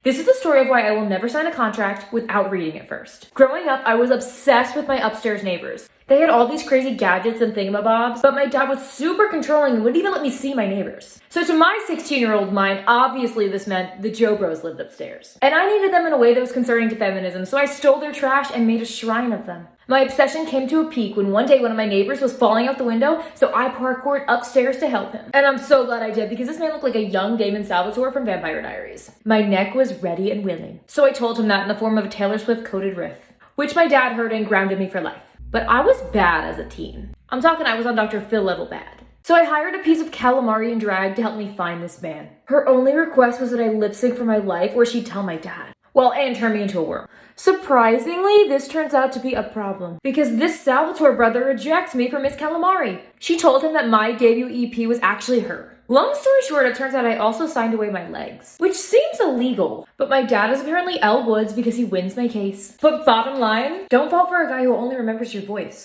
This is the story of why I will never sign a contract without reading it first. Growing up, I was obsessed with my upstairs neighbors. They had all these crazy gadgets and thingamabobs, but my dad was super controlling and wouldn't even let me see my neighbors. So to my 16-year-old mind, obviously this meant the Joe Bros lived upstairs. And I needed them in a way that was concerning to feminism, so I stole their trash and made a shrine of them. My obsession came to a peak when one day one of my neighbors was falling out the window, so I parkoured upstairs to help him. And I'm so glad I did, because this man looked like a young Damon Salvatore from Vampire Diaries. My neck was ready and willing, so I told him that in the form of a Taylor Swift coded riff, which my dad heard and grounded me for life. But I was bad as a teen. I'm talking I was on Dr. Phil level bad. So I hired a piece of calamari and drag to help me find this man. Her only request was that I lip sync for my life or she'd tell my dad. Well, and turn me into a worm. Surprisingly, this turns out to be a problem, because this Salvatore brother rejects me for Miss Calamari. She told him that my debut EP was actually her. Long story short, it turns out I also signed away my legs, which seems illegal, but my dad is apparently Elle Woods because he wins my case. But bottom line, don't fall for a guy who only remembers your voice.